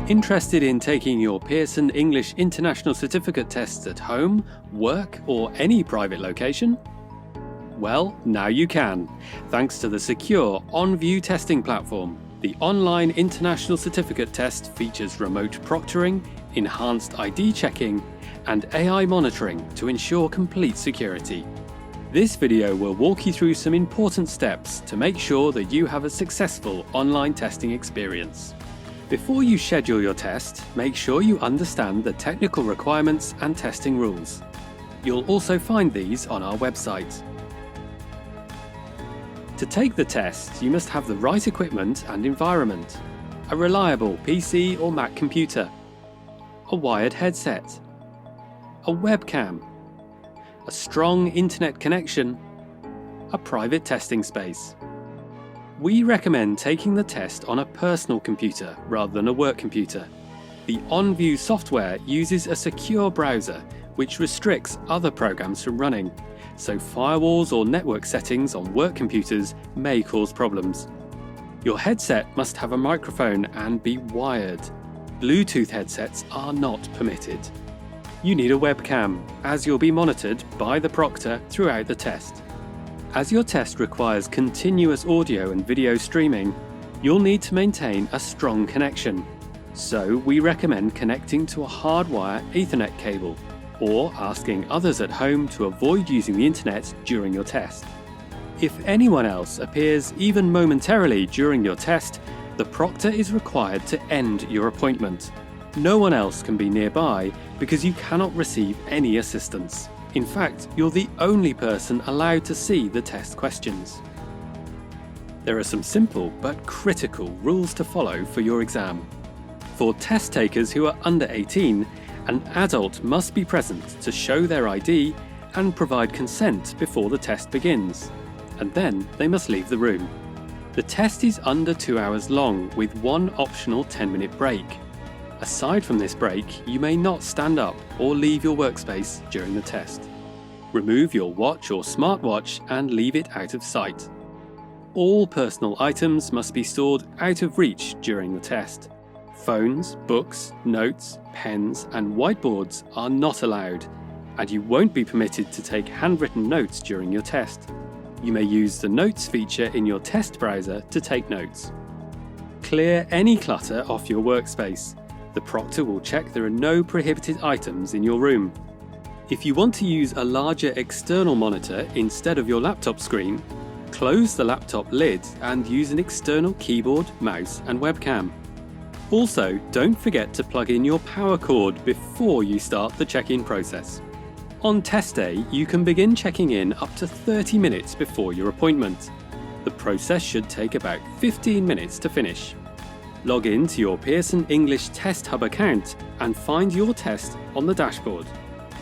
Interested in taking your Pearson English International Certificate tests at home, work, or any private location? Well, now you can, thanks to the secure OnVUE testing platform. The online international certificate test features remote proctoring, enhanced ID checking, and AI monitoring to ensure complete security. This video will walk you through some important steps to make sure that you have a successful online testing experience. Before you schedule your test, make sure you understand the technical requirements and testing rules. You'll also find these on our website. To take the test, you must have the right equipment and environment: a reliable PC or Mac computer, a wired headset, a webcam, a strong internet connection, a private testing space. We recommend taking the test on a personal computer rather than a work computer. The OnVUE software uses a secure browser which restricts other programs from running, so firewalls or network settings on work computers may cause problems. Your headset must have a microphone and be wired. Bluetooth headsets are not permitted. You need a webcam, as you'll be monitored by the proctor throughout the test. As your test requires continuous audio and video streaming, you'll need to maintain a strong connection. So we recommend connecting to a hardwire Ethernet cable, or asking others at home to avoid using the internet during your test. If anyone else appears even momentarily during your test, the proctor is required to end your appointment. No one else can be nearby because you cannot receive any assistance. In fact, you're the only person allowed to see the test questions. There are some simple but critical rules to follow for your exam. For test takers who are under 18, an adult must be present to show their ID and provide consent before the test begins, and then they must leave the room. The test is under 2 hours long with one optional 10-minute break. Aside from this break, you may not stand up or leave your workspace during the test. Remove your watch or smartwatch and leave it out of sight. All personal items must be stored out of reach during the test. Phones, books, notes, pens, and whiteboards are not allowed, and you won't be permitted to take handwritten notes during your test. You may use the Notes feature in your test browser to take notes. Clear any clutter off your workspace. The proctor will check there are no prohibited items in your room. If you want to use a larger external monitor instead of your laptop screen, close the laptop lid and use an external keyboard, mouse, and webcam. Also, don't forget to plug in your power cord before you start the check-in process. On test day, you can begin checking in up to 30 minutes before your appointment. The process should take about 15 minutes to finish. Log in to your Pearson English Test Hub account and find your test on the dashboard.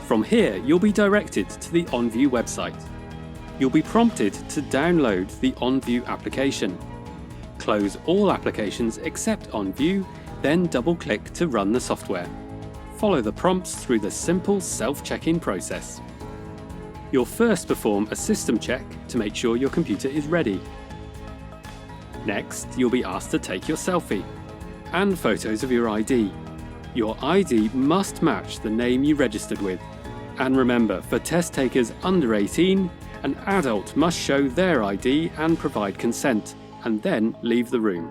From here, you'll be directed to the OnVUE website. You'll be prompted to download the OnVUE application. Close all applications except OnVUE, then double-click to run the software. Follow the prompts through the simple self-check-in process. You'll first perform a system check to make sure your computer is ready. Next, you'll be asked to take your selfie and photos of your ID. Your ID must match the name you registered with. And remember, for test takers under 18, an adult must show their ID and provide consent, and then leave the room.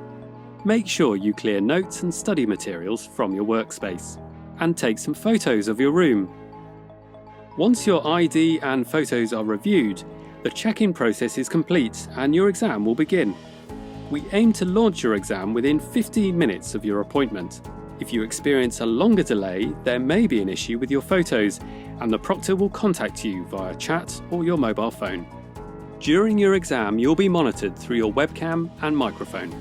Make sure you clear notes and study materials from your workspace, and take some photos of your room. Once your ID and photos are reviewed, the check-in process is complete and your exam will begin. We aim to launch your exam within 15 minutes of your appointment. If you experience a longer delay, there may be an issue with your photos, and the proctor will contact you via chat or your mobile phone. During your exam, you'll be monitored through your webcam and microphone.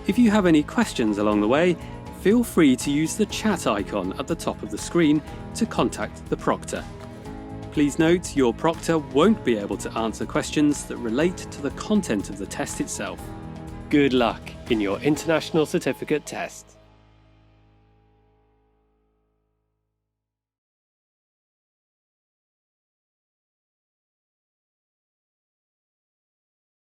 If you have any questions along the way, feel free to use the chat icon at the top of the screen to contact the proctor. Please note, your proctor won't be able to answer questions that relate to the content of the test itself. Good luck in your international certificate test.